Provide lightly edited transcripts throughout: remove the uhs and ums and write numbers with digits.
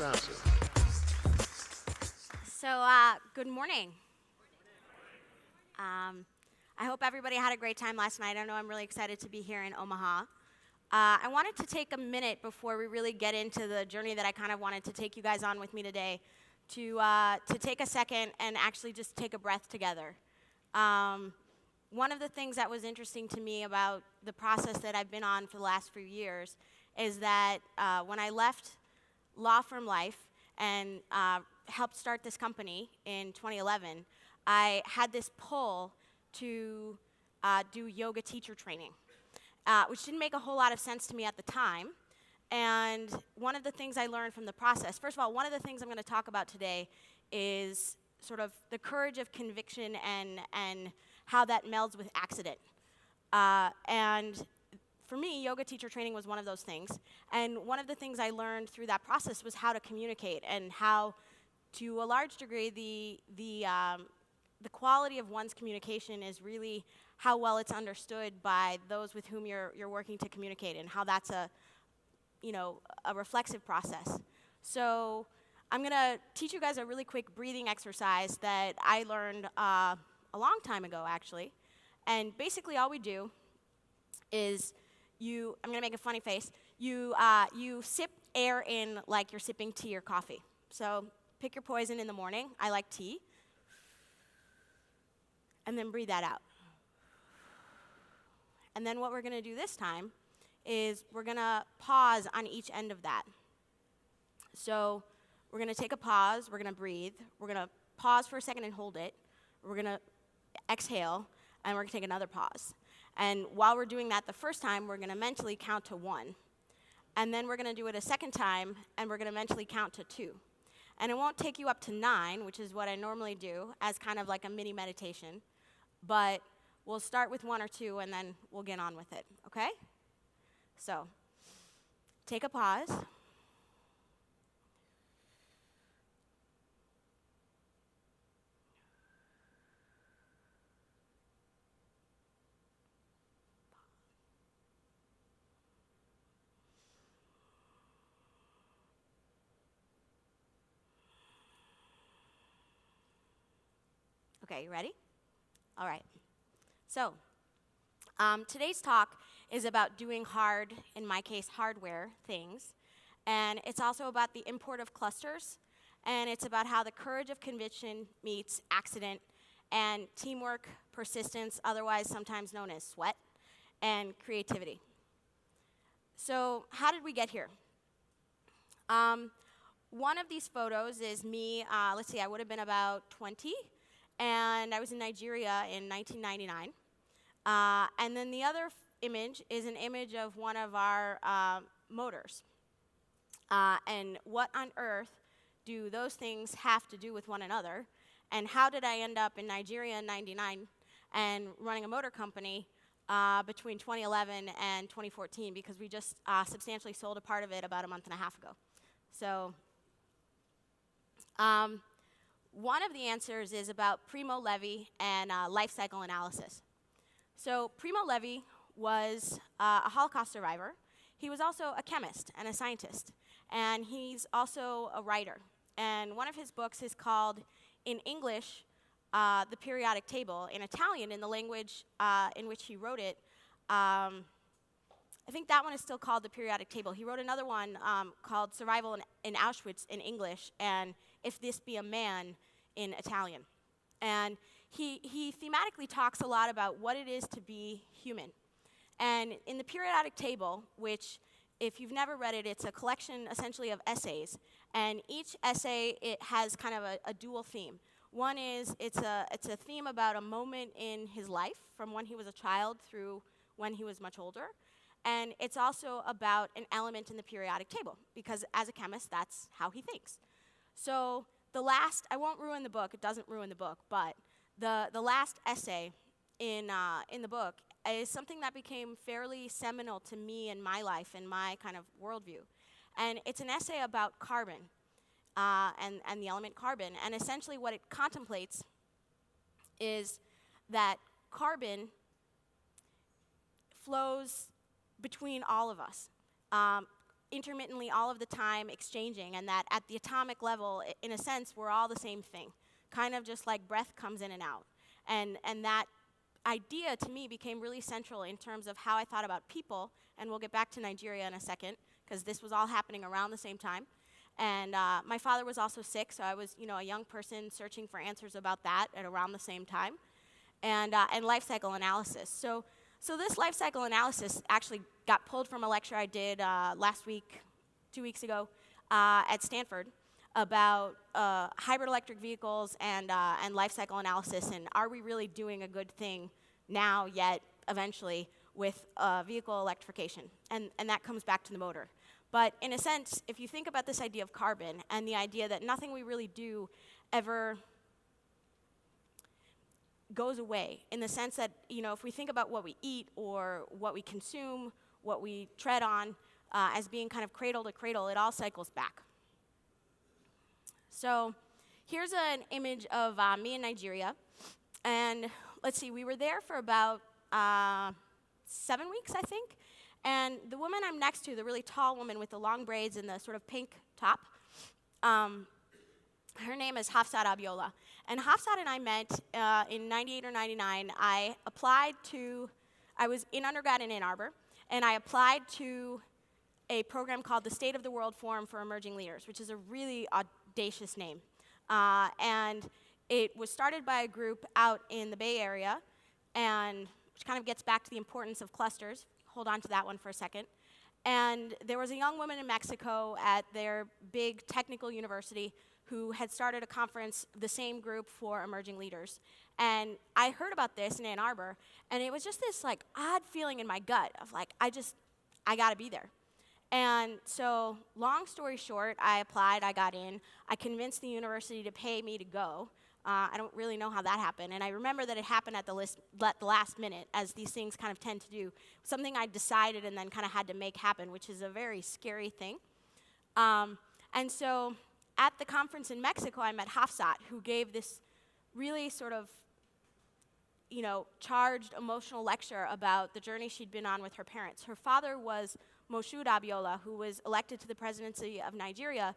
faster. So, good morning. I hope everybody had a great time last night. I know I'm really excited to be here in Omaha. I wanted to take a minute before we really get into the journey that I kind of wanted to take you guys on with me today to take a second and actually just take a breath together. One of the things that was interesting to me about the process that I've been on for the last few years is that when I left law firm life and helped start this company in 2011, I had this pull to do yoga teacher training, which didn't make a whole lot of sense to me at the time. And one of the things I learned from the process, first of all, one of the things I'm going to talk about today is sort of the courage of conviction and how that melds with accident. And for me, yoga teacher training was one of those things. And one of the things I learned through that process was how to communicate and how, to a large degree, the quality of one's communication is really how well it's understood by those with whom you're working to communicate, and how that's a reflexive process. So I'm going to teach you guys a really quick breathing exercise that I learned a long time ago, actually. And basically all we do is I'm going to make a funny face, you sip air in like you're sipping tea or coffee. So pick your poison in the morning. I like tea. And then breathe that out. And then what we're going to do this time is we're going to pause on each end of that. So we're going to take a pause, we're going to breathe, we're going to pause for a second and hold it, we're going to exhale, and we're going to take another pause. And while we're doing that the first time, we're going to mentally count to 1. And then we're going to do it a second time, and we're going to mentally count to 2. And it won't take you up to 9, which is what I normally do as kind of like a mini meditation. But we'll start with 1 or 2, and then we'll get on with it, okay? So, take a pause. Okay, you ready? All right. So, today's talk is about doing hard, in my case, hardware things. And it's also about the import of clusters. And it's about how the courage of conviction meets accident and teamwork, persistence, otherwise sometimes known as sweat, and creativity. So, how did we get here? One of these photos is me, let's see, I would have been about 20. And I was in Nigeria in 1999. And then the other image is an image of one of our motors. And what on earth do those things have to do with one another? And how did I end up in Nigeria in 99 and running a motor company between 2011 and 2014? Because we just substantially sold a part of it about a month and a half ago. So, one of the answers is about Primo Levi and life cycle analysis. So Primo Levi was a Holocaust survivor. He was also a chemist and a scientist. And he's also a writer. And one of his books is called, in English, The Periodic Table. In Italian, in the language in which he wrote it, I think that one is still called The Periodic Table. He wrote another one called Survival in Auschwitz in English, and If This Be a Man in Italian. And he thematically talks a lot about what it is to be human. And in the Periodic Table, which, if you've never read it, it's a collection essentially of essays. And each essay, it has kind of a dual theme. One is it's a theme about a moment in his life, from when he was a child through when he was much older. And it's also about an element in the periodic table, because as a chemist, that's how he thinks. So the last, I won't ruin the book, it doesn't ruin the book, but the last essay in the book is something that became fairly seminal to me in my life and my kind of worldview. And it's an essay about carbon and the element carbon. And essentially what it contemplates is that carbon flows between all of us. intermittently all of the time exchanging, and that at the atomic level, in a sense, we're all the same thing, kind of just like breath comes in and out. And that idea to me became really central in terms of how I thought about people, and we'll get back to Nigeria in a second, because this was all happening around the same time. And my father was also sick, so I was, a young person searching for answers about that at around the same time. And life cycle analysis. So this life cycle analysis actually got pulled from a lecture I did last week, 2 weeks ago, at Stanford about hybrid electric vehicles and life cycle analysis, and are we really doing a good thing now yet eventually with vehicle electrification? And that comes back to the motor. But in a sense, if you think about this idea of carbon and the idea that nothing we really do ever goes away, in the sense that, if we think about what we eat or what we consume, what we tread on, as being kind of cradle to cradle, it all cycles back. So here's an image of me in Nigeria. And let's see, we were there for about 7 weeks, I think. And the woman I'm next to, the really tall woman with the long braids and the sort of pink top, her name is Hafsat Abiola. And Hafsat and I met in 98 or 99. I was in undergrad in Ann Arbor, and I applied to a program called the State of the World Forum for Emerging Leaders, which is a really audacious name. And it was started by a group out in the Bay Area, and which kind of gets back to the importance of clusters. Hold on to that one for a second. And there was a young woman in Mexico at their big technical university who had started a conference, the same group for emerging leaders. And I heard about this in Ann Arbor, and it was just this odd feeling in my gut of I gotta be there. And so, long story short, I applied, I got in, I convinced the university to pay me to go. I don't really know how that happened, and I remember that it happened at the last minute, as these things kind of tend to do. Something I decided and then kind of had to make happen, which is a very scary thing. And so, at the conference in Mexico, I met Hafsat, who gave this really sort of, charged emotional lecture about the journey she'd been on with her parents. Her father was Moshood Abiola, who was elected to the presidency of Nigeria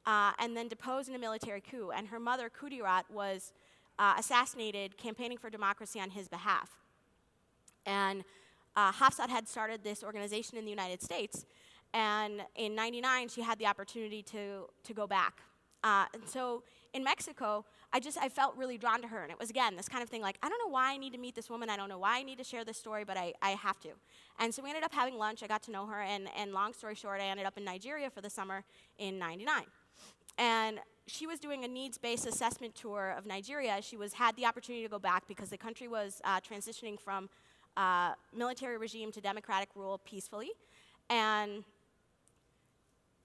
and then deposed in a military coup. And her mother, Kudirat, was assassinated campaigning for democracy on his behalf. And Hafsat had started this organization in the United States. And in 99, she had the opportunity to go back. And so in Mexico, I felt really drawn to her. And it was, again, this kind of thing I don't know why I need to meet this woman. I don't know why I need to share this story, but I have to. And so we ended up having lunch. I got to know her. And long story short, I ended up in Nigeria for the summer in 99. And she was doing a needs-based assessment tour of Nigeria. She had the opportunity to go back because the country was transitioning from military regime to democratic rule peacefully. And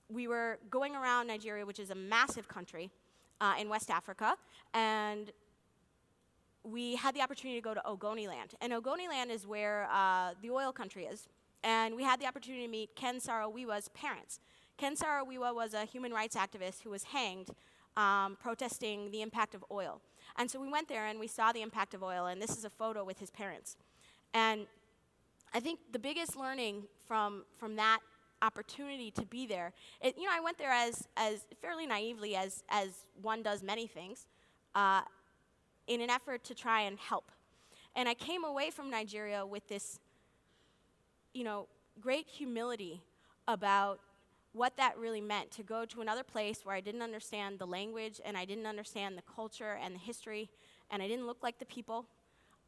we were going around Nigeria, which is a massive country in West Africa, and we had the opportunity to go to Ogoniland. And Ogoniland is where the oil country is. And we had the opportunity to meet Ken Saro-Wiwa's parents. Ken Saro-Wiwa was a human rights activist who was hanged protesting the impact of oil. And so we went there and we saw the impact of oil, and this is a photo with his parents. And I think the biggest learning from that opportunity to be there, I went there as fairly naively as one does many things, in an effort to try and help. And I came away from Nigeria with this, great humility about what that really meant, to go to another place where I didn't understand the language, and I didn't understand the culture and the history, and I didn't look like the people.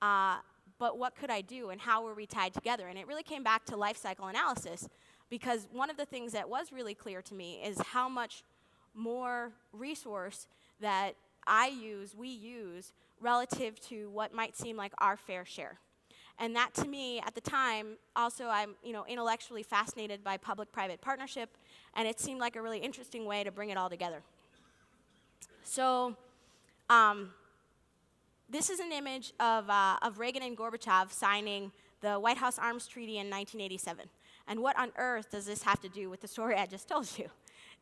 But what could I do, and how were we tied together? And it really came back to life cycle analysis, because one of the things that was really clear to me is how much more resource that we use, relative to what might seem like our fair share. And that, to me, at the time, also I'm intellectually fascinated by public-private partnership, and it seemed like a really interesting way to bring it all together. So this is an image of Reagan and Gorbachev signing the White House Arms Treaty in 1987. And what on earth does this have to do with the story I just told you?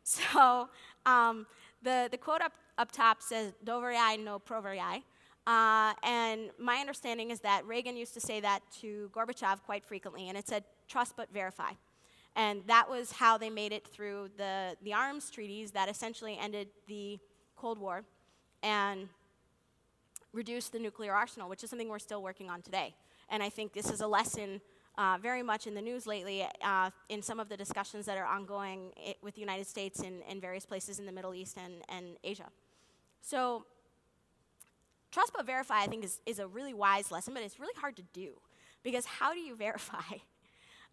So the quote up top says, "Doverai no proverai." And my understanding is that Reagan used to say that to Gorbachev quite frequently, and it said, "Trust but verify." And that was how they made it through the arms treaties that essentially ended the Cold War and reduced the nuclear arsenal, which is something we're still working on today. And I think this is a lesson very much in the news lately in some of the discussions that are ongoing with the United States and various places in the Middle East and Asia. So trust but verify, I think, is a really wise lesson, but it's really hard to do. Because how do you verify?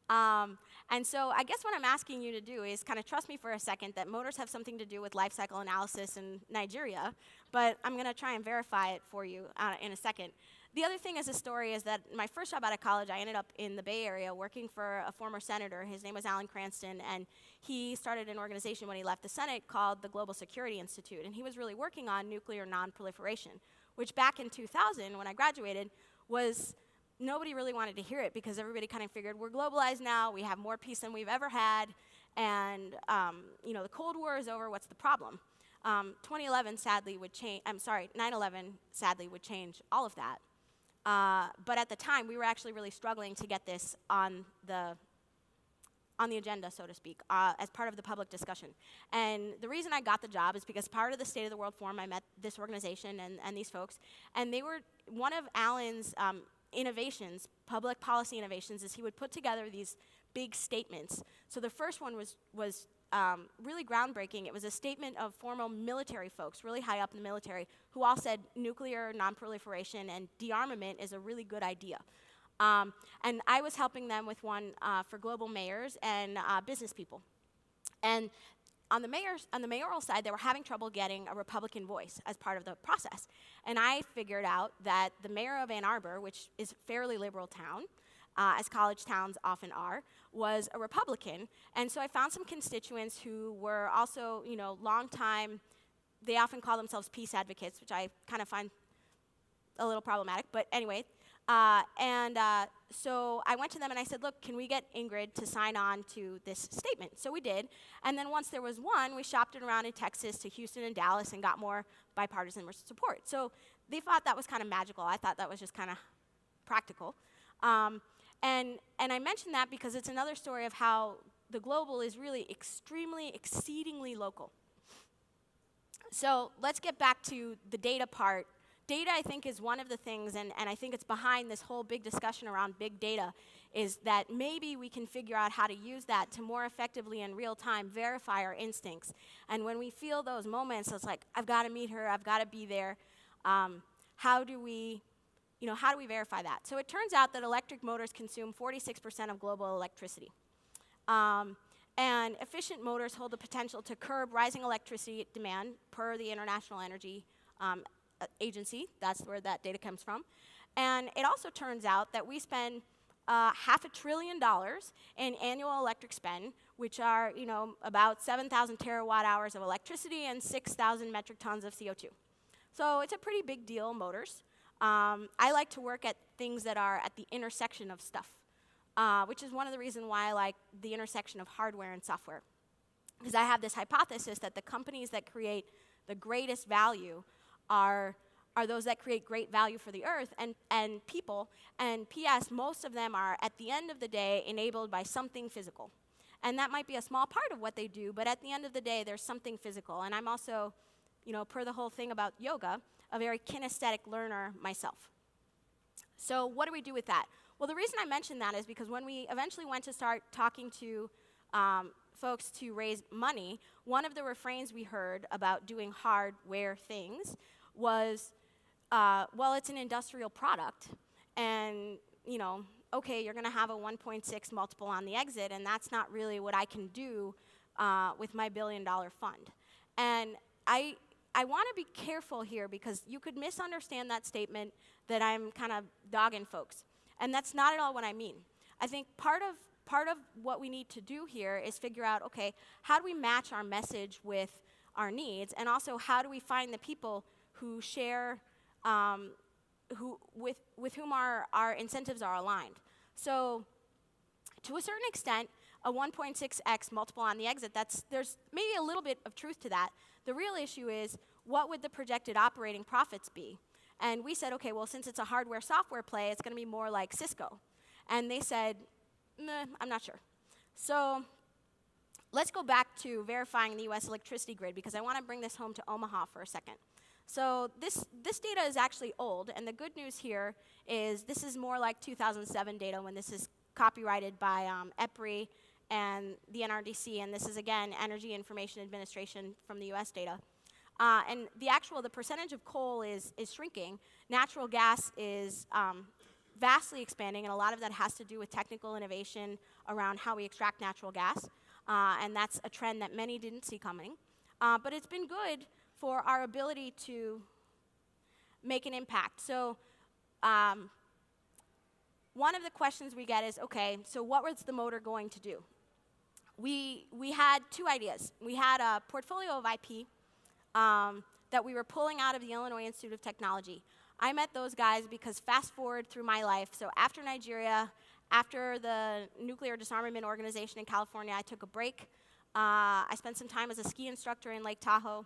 And so I guess what I'm asking you to do is kind of trust me for a second that motors have something to do with life cycle analysis in Nigeria, but I'm going to try and verify it for you in a second. The other thing as a story is that my first job out of college, I ended up in the Bay Area working for a former senator. His name was Alan Cranston, and he started an organization when he left the Senate called the Global Security Institute, and he was really working on nuclear non-proliferation, which back in 2000, when I graduated, was nobody really wanted to hear it because everybody kind of figured we're globalized now, we have more peace than we've ever had, and the Cold War is over, what's the problem? 2011 sadly would change, 9/11 sadly would change all of that. But at the time, we were actually really struggling to get this on the agenda, so to speak, as part of the public discussion. And the reason I got the job is because part of the State of the World Forum, I met this organization and these folks, and they were one of Alan's innovations, public policy innovations, is he would put together these big statements. So the first one was really groundbreaking. It was a statement of former military folks, really high up in the military, who all said nuclear non-proliferation and de-armament is a really good idea. And I was helping them with one for global mayors and business people. And on the mayoral side, they were having trouble getting a Republican voice as part of the process. And I figured out that the mayor of Ann Arbor, which is a fairly liberal town, as college towns often are, was a Republican. And so I found some constituents who were also, long time, they often call themselves peace advocates, which I kind of find a little problematic, but anyway. So I went to them and I said, look, can we get Ingrid to sign on to this statement? So we did. And then once there was one, we shopped it around in Texas to Houston and Dallas and got more bipartisan support. So they thought that was kind of magical. I thought that was just kind of practical. And I mentioned that because it's another story of how the global is really exceedingly local. So let's get back to the data part. Data, I think, is one of the things, and I think it's behind this whole big discussion around big data, is that maybe we can figure out how to use that to more effectively in real time verify our instincts. And when we feel those moments, it's like, I've got to meet her, I've got to be there. How do we verify that? So it turns out that electric motors consume 46% of global electricity. And efficient motors hold the potential to curb rising electricity demand per the International Energy Agency. That's where that data comes from. And it also turns out that we spend $500 billion in annual electric spend, which are about 7,000 terawatt hours of electricity and 6,000 metric tons of CO2. So it's a pretty big deal, motors. I like to work at things that are at the intersection of stuff, which is one of the reasons why I like the intersection of hardware and software. Because I have this hypothesis that the companies that create the greatest value are those that create great value for the earth and people. And P.S., most of them are, at the end of the day, enabled by something physical. And that might be a small part of what they do, but at the end of the day, there's something physical. And I'm also, per the whole thing about yoga, a very kinesthetic learner myself. So what do we do with that? Well, the reason I mention that is because when we eventually went to start talking to folks to raise money, one of the refrains we heard about doing hardware things was, well, it's an industrial product, and, okay, you're going to have a 1.6 multiple on the exit, and that's not really what I can do with my billion-dollar fund. And I want to be careful here because you could misunderstand that statement that I'm kind of dogging folks. And that's not at all what I mean. I think part of what we need to do here is figure out, okay, how do we match our message with our needs, and also how do we find the people who share, with whom our incentives are aligned. So to a certain extent, a 1.6x multiple on the exit, there's maybe a little bit of truth to that. The real issue is, what would the projected operating profits be? And we said, okay, well, since it's a hardware-software play, it's going to be more like Cisco. And they said, nah, I'm not sure. So let's go back to verifying the US electricity grid, because I want to bring this home to Omaha for a second. So this data is actually old, and the good news here is this is more like 2007 data when this is copyrighted by EPRI and the NRDC, and this is, again, Energy Information Administration from the US data. And the percentage of coal is shrinking. Natural gas is vastly expanding, and a lot of that has to do with technical innovation around how we extract natural gas. And that's a trend that many didn't see coming. But it's been good for our ability to make an impact. So one of the questions we get is, okay, so what was the motor going to do? We had two ideas. We had a portfolio of IP that we were pulling out of the Illinois Institute of Technology. I met those guys because fast forward through my life, so after Nigeria, after the Nuclear Disarmament Organization in California, I took a break. I spent some time as a ski instructor in Lake Tahoe,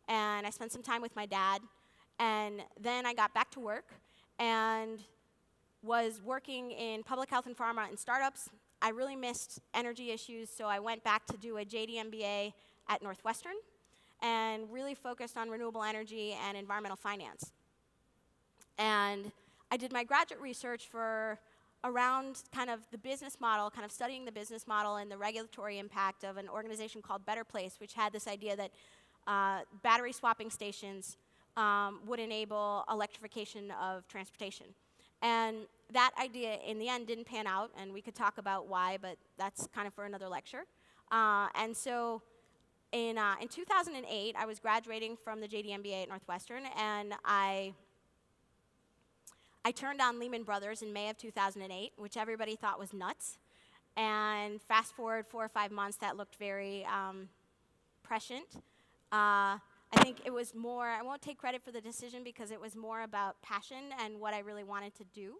and I spent some time with my dad. And then I got back to work and was working in public health and pharma and startups. I really missed energy issues, so I went back to do a JD MBA at Northwestern and really focused on renewable energy and environmental finance. And I did my graduate research for around kind of the business model, kind of studying the business model and the regulatory impact of an organization called Better Place, which had this idea that battery swapping stations would enable electrification of transportation. And that idea, in the end, didn't pan out, and we could talk about why, but that's kind of for another lecture. And so in 2008, I was graduating from the JD MBA at Northwestern, and I turned on Lehman Brothers in May of 2008, which everybody thought was nuts. And fast forward 4 or 5 months, that looked very prescient. I think it was more, I won't take credit for the decision because it was more about passion and what I really wanted to do.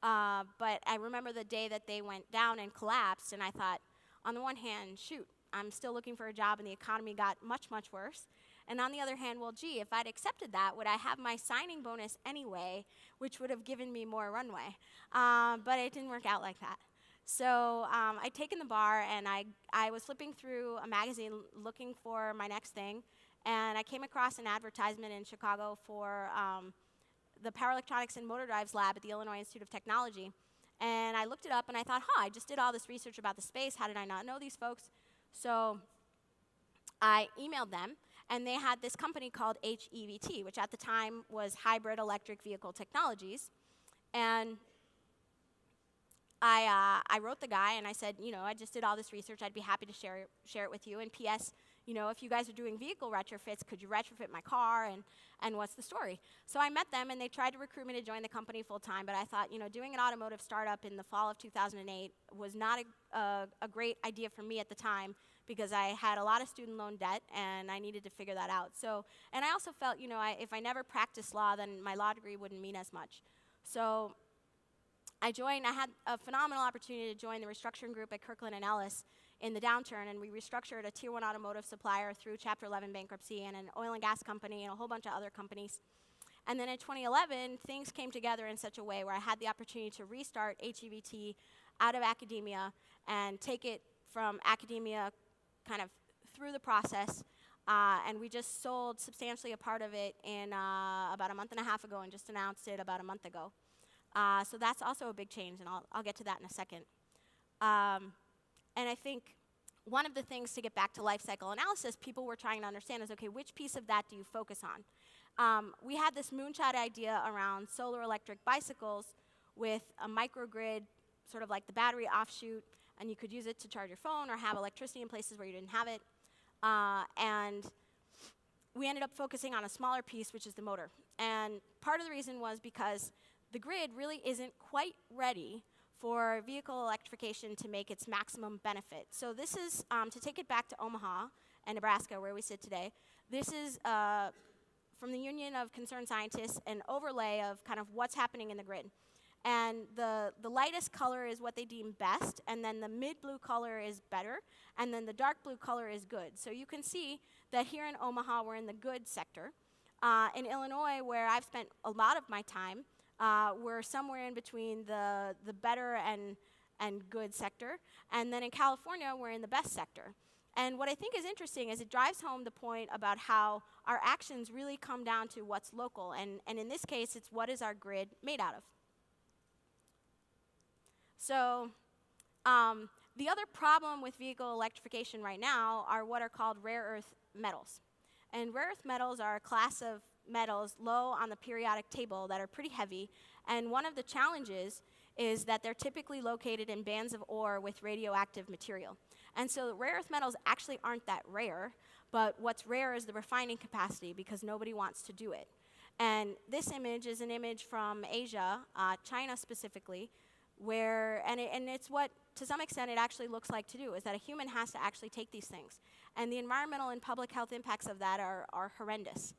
But I remember the day that they went down and collapsed, and I thought, on the one hand, shoot, I'm still looking for a job, and the economy got much, much worse. And on the other hand, well, gee, if I'd accepted that, would I have my signing bonus anyway, which would have given me more runway? But it didn't work out like that. So I'd taken the bar, and I was flipping through a magazine looking for my next thing, and I came across an advertisement in Chicago for the Power Electronics and Motor Drives Lab at the Illinois Institute of Technology. And I looked it up, and I thought, I just did all this research about the space. How did I not know these folks? So I emailed them. And they had this company called HEVT, which at the time was Hybrid Electric Vehicle Technologies. And I wrote the guy, and I said, I just did all this research. I'd be happy to share it with you. And P.S., if you guys are doing vehicle retrofits, could you retrofit my car, and what's the story? So I met them, and they tried to recruit me to join the company full-time. But I thought, doing an automotive startup in the fall of 2008 was not a great idea for me at the time, because I had a lot of student loan debt, and I needed to figure that out. So, and I also felt, if I never practiced law, then my law degree wouldn't mean as much. So I had a phenomenal opportunity to join the restructuring group at Kirkland & Ellis in the downturn, and we restructured a Tier 1 automotive supplier through Chapter 11 bankruptcy and an oil and gas company and a whole bunch of other companies. And then in 2011, things came together in such a way where I had the opportunity to restart HEVT out of academia and take it from academia kind of through the process, and we just sold substantially a part of it in about a month and a half ago, and just announced it about a month ago. So that's also a big change, and I'll get to that in a second. And I think one of the things, to get back to life cycle analysis, people were trying to understand is, okay, which piece of that do you focus on? We had this moonshot idea around solar electric bicycles with a microgrid, sort of like the battery offshoot, and you could use it to charge your phone or have electricity in places where you didn't have it. And we ended up focusing on a smaller piece, which is the motor. And part of the reason was because the grid really isn't quite ready for vehicle electrification to make its maximum benefit. So this is, to take it back to Omaha and Nebraska, where we sit today, this is from the Union of Concerned Scientists, an overlay of kind of what's happening in the grid. And the lightest color is what they deem best, and then the mid-blue color is better, and then the dark blue color is good. So you can see that here in Omaha, we're in the good sector. In Illinois, where I've spent a lot of my time, we're somewhere in between the better and and good sector. And then in California, we're in the best sector. And what I think is interesting is it drives home the point about how our actions really come down to what's local. And in this case, it's what is our grid made out of. So the other problem with vehicle electrification right now are what are called rare earth metals. And rare earth metals are a class of metals low on the periodic table that are pretty heavy. And one of the challenges is that they're typically located in bands of ore with radioactive material. And so rare earth metals actually aren't that rare, but what's rare is the refining capacity because nobody wants to do it. And this image is an image from Asia, China specifically, where, and it's what, to some extent, it actually looks like to do, is that a human has to actually take these things. And the environmental and public health impacts of that are horrendous.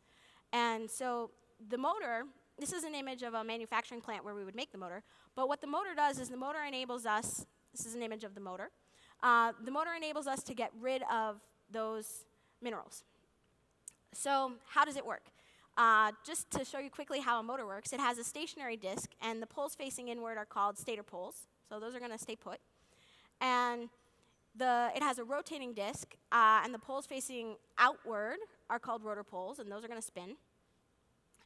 And so the motor, this is an image of a manufacturing plant where we would make the motor, but what the motor does is the motor enables us, this is an image of the motor enables us to get rid of those minerals. So how does it work? Just to show you quickly how a motor works, it has a stationary disc, and the poles facing inward are called stator poles. So those are going to stay put. And it has a rotating disc, and the poles facing outward are called rotor poles, and those are going to spin.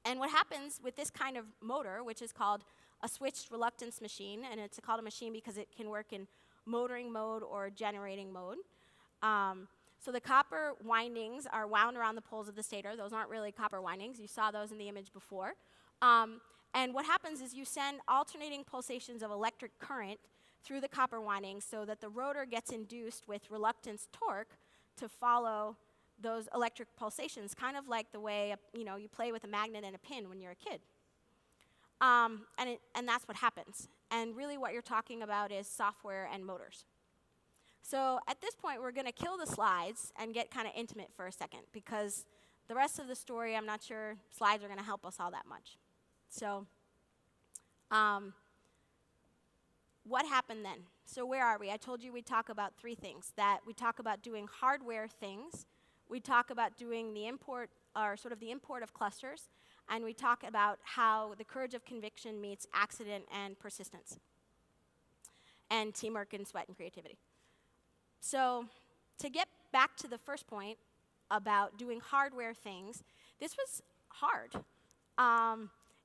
And what happens with this kind of motor, which is called a switched reluctance machine, and it's called a machine because it can work in motoring mode or generating mode. So the copper windings are wound around the poles of the stator. Those aren't really copper windings. You saw those in the image before. And what happens is you send alternating pulsations of electric current through the copper windings so that the rotor gets induced with reluctance torque to follow those electric pulsations, kind of like the way you play with a magnet and a pin when you're a kid. And that's what happens. And really what you're talking about is software and motors. So at this point, we're going to kill the slides and get kind of intimate for a second, because the rest of the story, I'm not sure slides are going to help us all that much. So what happened then? So where are we? I told you we'd talk about three things. That we talk about doing hardware things, we talk about doing the import, or sort of the import of clusters, and we talk about how the courage of conviction meets accident and persistence, and teamwork and sweat and creativity. So to get back to the first point about doing hardware things, this was hard.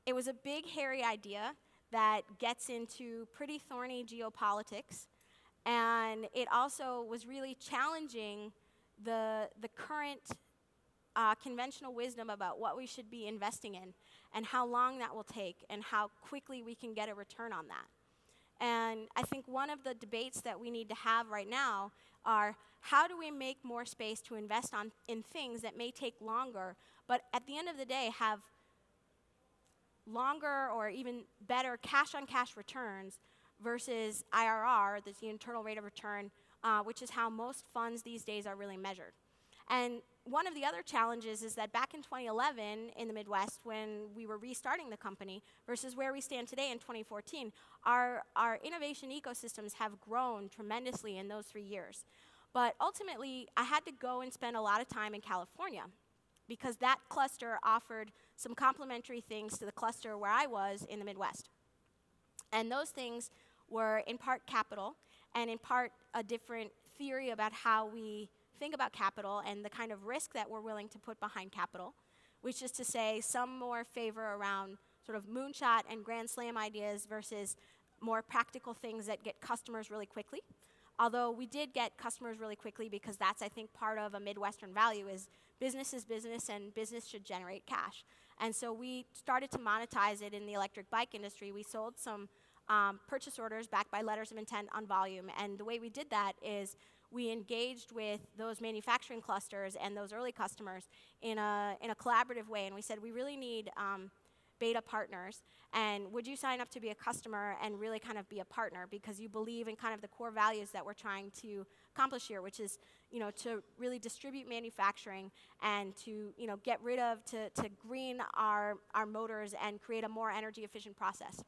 It was a big, hairy idea that gets into pretty thorny geopolitics, and it also was really challenging the current conventional wisdom about what we should be investing in and how long that will take and how quickly we can get a return on that. And I think one of the debates that we need to have right now are how do we make more space to invest in things that may take longer, but at the end of the day have longer or even better cash-on-cash returns versus IRR, that's the internal rate of return, which is how most funds these days are really measured. And one of the other challenges is that back in 2011 in the Midwest, when we were restarting the company, versus where we stand today in 2014, our innovation ecosystems have grown tremendously in those 3 years. But ultimately, I had to go and spend a lot of time in California, because that cluster offered some complementary things to the cluster where I was in the Midwest. And those things were in part capital, and in part a different theory about how we think about capital and the kind of risk that we're willing to put behind capital, which is to say some more favor around sort of moonshot and grand slam ideas versus more practical things that get customers really quickly. Although we did get customers really quickly because that's, I think, part of a Midwestern value is business and business should generate cash. And so we started to monetize it in the electric bike industry. We sold some purchase orders backed by letters of intent on volume. And the way we did that is we engaged with those manufacturing clusters and those early customers in a collaborative way. And we said, we really need beta partners. And would you sign up to be a customer and really kind of be a partner because you believe in kind of the core values that we're trying to accomplish here, which is, to really distribute manufacturing and to, get rid of, to green our motors and create a more energy efficient process.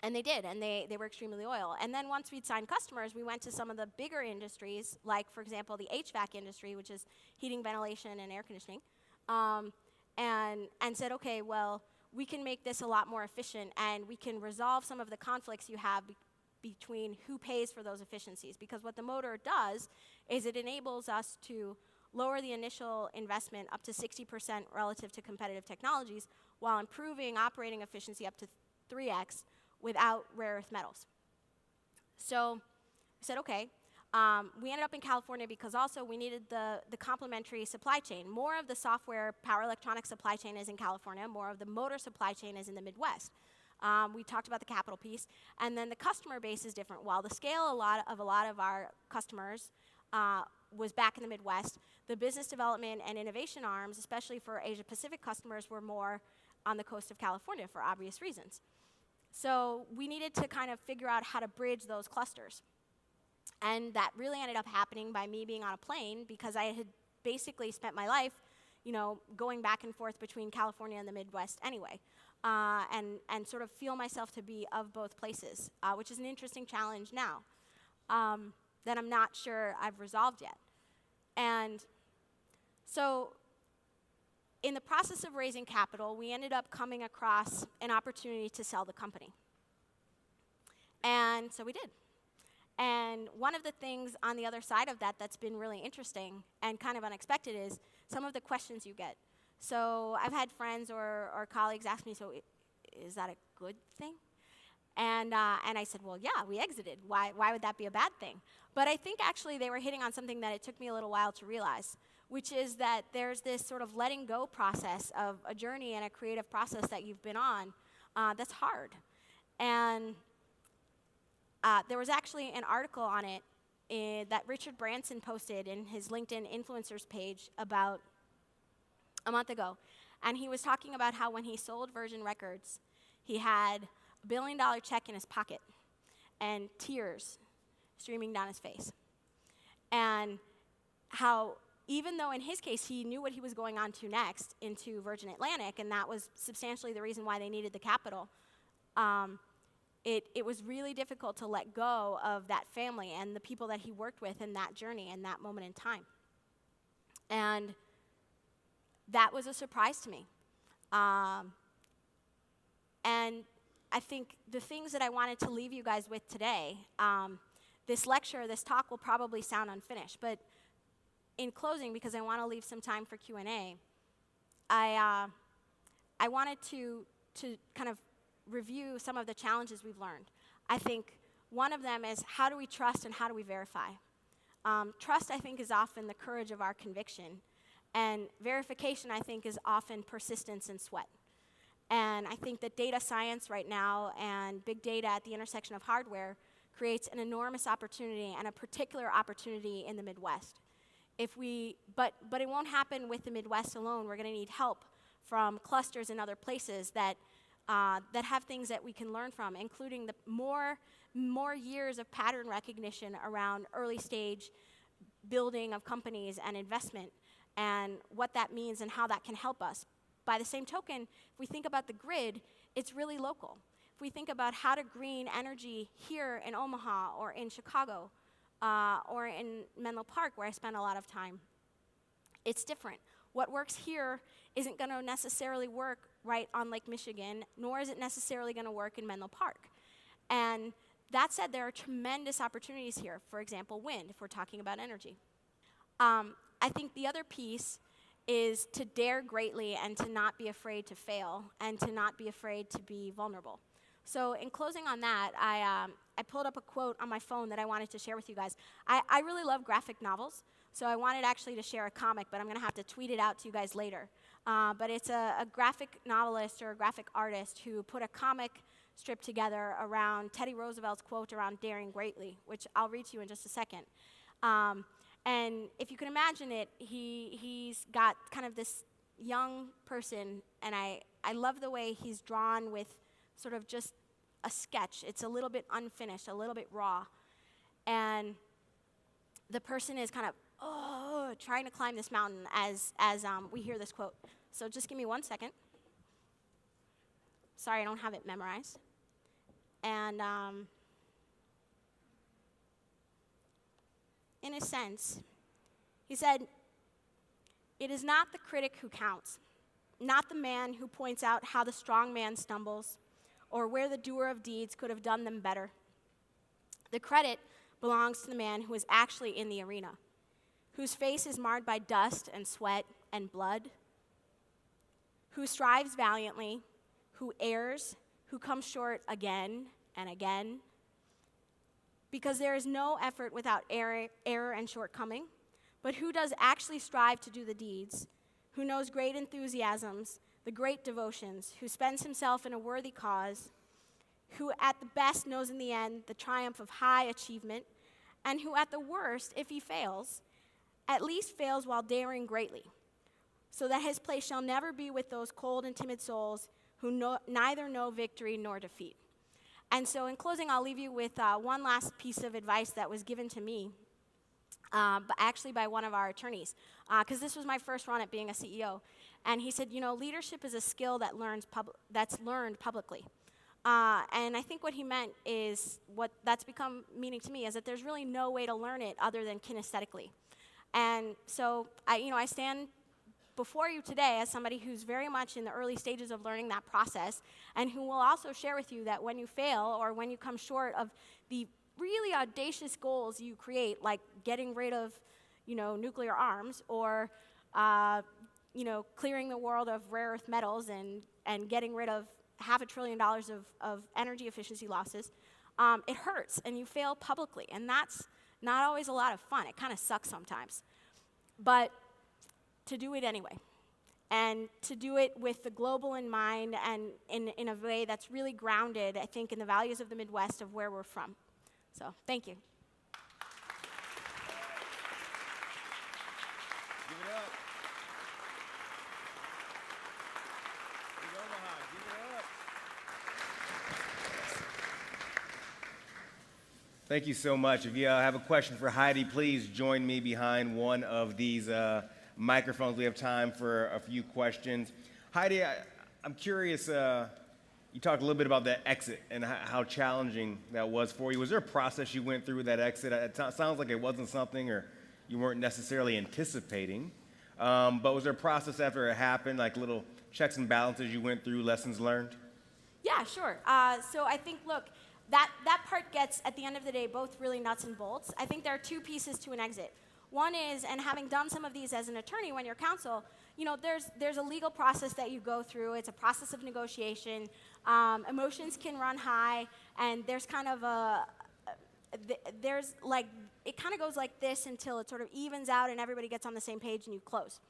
And they did, and they were extremely loyal. And then once we'd signed customers, we went to some of the bigger industries, like, for example, the HVAC industry, which is heating, ventilation, and air conditioning, and said, okay, well, we can make this a lot more efficient, and we can resolve some of the conflicts you have between who pays for those efficiencies. Because what the motor does is it enables us to lower the initial investment up to 60% relative to competitive technologies while improving operating efficiency up to 3x without rare earth metals. So I said, okay. We ended up in California because also we needed the complementary supply chain. More of the software power electronics supply chain is in California. More of the motor supply chain is in the Midwest. We talked about the capital piece. And then the customer base is different. While the scale of a lot of our customers was back in the Midwest, the business development and innovation arms, especially for Asia-Pacific customers, were more on the coast of California for obvious reasons. So we needed to kind of figure out how to bridge those clusters. And that really ended up happening by me being on a plane because I had basically spent my life, going back and forth between California and the Midwest anyway, and sort of feel myself to be of both places, which is an interesting challenge now that I'm not sure I've resolved yet. And so in the process of raising capital, we ended up coming across an opportunity to sell the company. And so we did. And one of the things on the other side of that that's been really interesting and kind of unexpected is some of the questions you get. So I've had friends or colleagues ask me, so is that a good thing? And I said, well, yeah, we exited. Why would that be a bad thing? But I think actually they were hitting on something that it took me a little while to realize, which is that there's this sort of letting go process of a journey and a creative process that you've been on that's hard. And there was actually an article on it that Richard Branson posted in his LinkedIn influencers page about a month ago. And he was talking about how when he sold Virgin Records, he had $1 billion check in his pocket and tears streaming down his face. And how even though in his case he knew what he was going on to next into Virgin Atlantic, and that was substantially the reason why they needed the capital, it was really difficult to let go of that family and the people that he worked with in that journey and that moment in time. And that was a surprise to me. And I think the things that I wanted to leave you guys with today, this lecture, this talk will probably sound unfinished, but in closing, because I want to leave some time for Q&A, I wanted to kind of review some of the challenges we've learned. I think one of them is how do we trust and how do we verify? Trust, I think, is often the courage of our conviction, and verification, I think, is often persistence and sweat. And I think that data science right now and big data at the intersection of hardware creates an enormous opportunity and a particular opportunity in the Midwest. But it won't happen with the Midwest alone. We're going to need help from clusters in other places that have things that we can learn from, including the more years of pattern recognition around early stage building of companies and investment and what that means and how that can help us. By the same token, if we think about the grid, it's really local. If we think about how to green energy here in Omaha or in Chicago or in Menlo Park, where I spend a lot of time, it's different. What works here isn't going to necessarily work right on Lake Michigan, nor is it necessarily going to work in Menlo Park. And that said, there are tremendous opportunities here. For example, wind, if we're talking about energy. I think the other piece is to dare greatly and to not be afraid to fail and to not be afraid to be vulnerable. So in closing on that, I pulled up a quote on my phone that I wanted to share with you guys. I really love graphic novels, so I wanted actually to share a comic, but I'm going to have to tweet it out to you guys later. But it's a graphic novelist or a graphic artist who put a comic strip together around Teddy Roosevelt's quote around daring greatly, which I'll read to you in just a second. And if you can imagine it, he's got kind of this young person, and I love the way he's drawn with sort of just a sketch. It's a little bit unfinished, a little bit raw. And the person is kind of, trying to climb this mountain as we hear this quote. So just give me 1 second. Sorry, I don't have it memorized. And in a sense, he said, "It is not the critic who counts, not the man who points out how the strong man stumbles or where the doer of deeds could have done them better. The credit belongs to the man who is actually in the arena, whose face is marred by dust and sweat and blood, who strives valiantly, who errs, who comes short again and again. Because there is no effort without error and shortcoming, but who does actually strive to do the deeds, who knows great enthusiasms, the great devotions, who spends himself in a worthy cause, who at the best knows in the end the triumph of high achievement, and who at the worst, if he fails, at least fails while daring greatly, so that his place shall never be with those cold and timid souls who neither know victory nor defeat. And so in closing, I'll leave you with one last piece of advice that was given to me, but actually by one of our attorneys, because this was my first run at being a CEO. And he said, leadership is a skill that's learned publicly. And I think what he meant is what that's become meaning to me is that there's really no way to learn it other than kinesthetically. And so I stand before you today as somebody who's very much in the early stages of learning that process, and who will also share with you that when you fail or when you come short of the really audacious goals you create, like getting rid of, nuclear arms, or clearing the world of rare earth metals and getting rid of $500 billion of energy efficiency losses, it hurts, and you fail publicly, and that's not always a lot of fun. It kind of sucks sometimes, but to do it anyway, and to do it with the global in mind, and in a way that's really grounded, I think, in the values of the Midwest of where we're from. So, thank you. Give it up. Big Omaha, give it up. Thank you so much. If you have a question for Heidi, please join me behind one of these microphones. We have time for a few questions. Heidi, I'm curious, you talked a little bit about that exit and how challenging that was for you. Was there a process you went through with that exit? It sounds like it wasn't something or you weren't necessarily anticipating, but was there a process after it happened, like little checks and balances you went through, lessons learned? Yeah, sure. So I think, look, that part gets, at the end of the day, both really nuts and bolts. I think there are two pieces to an exit. One is, and having done some of these as an attorney when you're counsel, there's a legal process that you go through. It's a process of negotiation. Emotions can run high, and there's kind of it kind of goes like this until it sort of evens out and everybody gets on the same page and you close.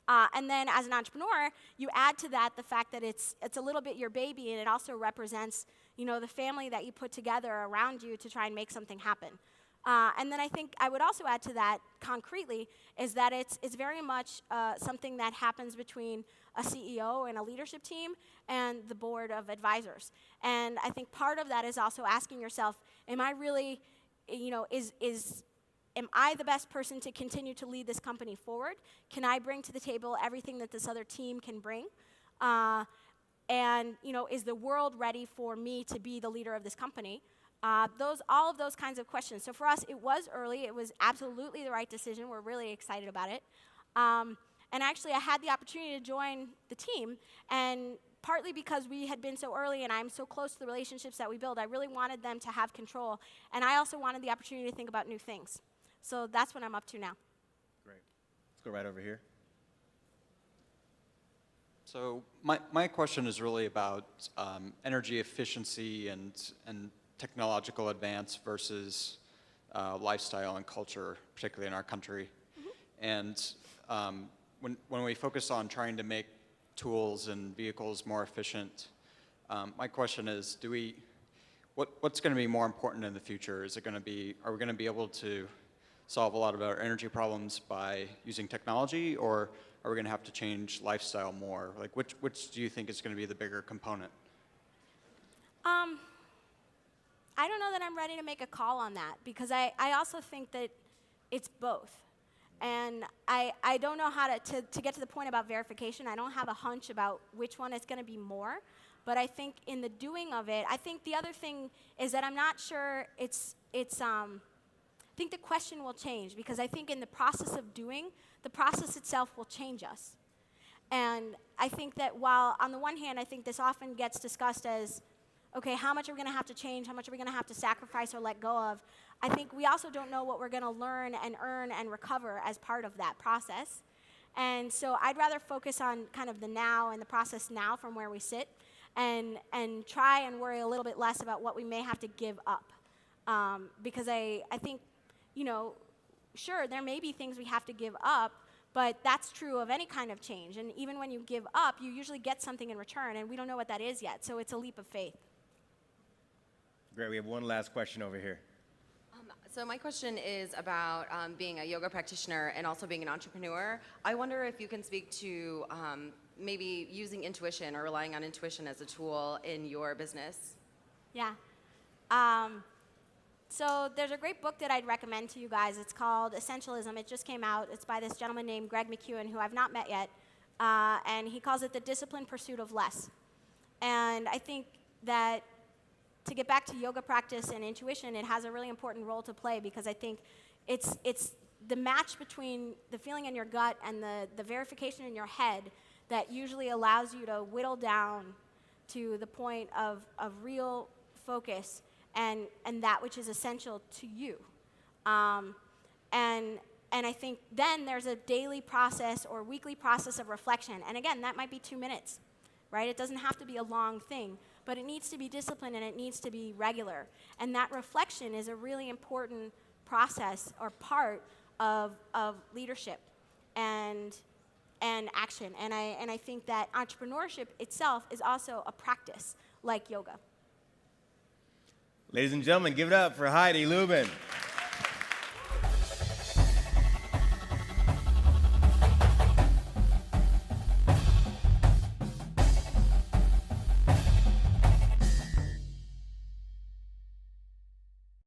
And then as an entrepreneur, you add to that the fact that it's a little bit your baby, and it also represents, the family that you put together around you to try and make something happen. And then I think I would also add to that concretely is that it's very much something that happens between a CEO and a leadership team and the board of advisors. And I think part of that is also asking yourself, am I really, am I the best person to continue to lead this company forward? Can I bring to the table everything that this other team can bring? And is the world ready for me to be the leader of this company? All of those kinds of questions. So for us, it was early. It was absolutely the right decision. We're really excited about it. And actually, I had the opportunity to join the team, and partly because we had been so early and I'm so close to the relationships that we build, I really wanted them to have control, and I also wanted the opportunity to think about new things. So that's what I'm up to now. Great. Let's go right over here. So my question is really about energy efficiency and technological advance versus lifestyle and culture, particularly in our country. Mm-hmm. And when we focus on trying to make tools and vehicles more efficient, my question is, what's going to be more important in the future? Are we going to be able to solve a lot of our energy problems by using technology, or are we going to have to change lifestyle more? Like, which do you think is going to be the bigger component? I don't know that I'm ready to make a call on that, because I also think that it's both. And I don't know how to get to the point about verification. I don't have a hunch about which one is going to be more. But I think in the doing of it, I think the other thing is that I'm not sure I think the question will change, because I think in the process of doing, the process itself will change us. And I think that while on the one hand, I think this often gets discussed as, okay, how much are we going to have to change? How much are we going to have to sacrifice or let go of? I think we also don't know what we're going to learn and earn and recover as part of that process. And so I'd rather focus on kind of the now and the process now from where we sit and try and worry a little bit less about what we may have to give up. Because I think, sure, there may be things we have to give up, but that's true of any kind of change. And even when you give up, you usually get something in return, and we don't know what that is yet. So it's a leap of faith. Great. We have one last question over here. So my question is about being a yoga practitioner and also being an entrepreneur. I wonder if you can speak to maybe using intuition or relying on intuition as a tool in your business. Yeah. So there's a great book that I'd recommend to you guys. It's called Essentialism. It just came out. It's by this gentleman named Greg McKeown, who I've not met yet. And he calls it the disciplined pursuit of less. And I think that to get back to yoga practice and intuition, it has a really important role to play, because I think it's the match between the feeling in your gut and the verification in your head that usually allows you to whittle down to the point of real focus and that which is essential to you. And I think then there's a daily process or weekly process of reflection. And again, that might be 2 minutes, right? It doesn't have to be a long thing, but it needs to be disciplined and it needs to be regular. And that reflection is a really important process or part of leadership and action. And I think that entrepreneurship itself is also a practice like yoga. Ladies and gentlemen, give it up for Heidi Lubin.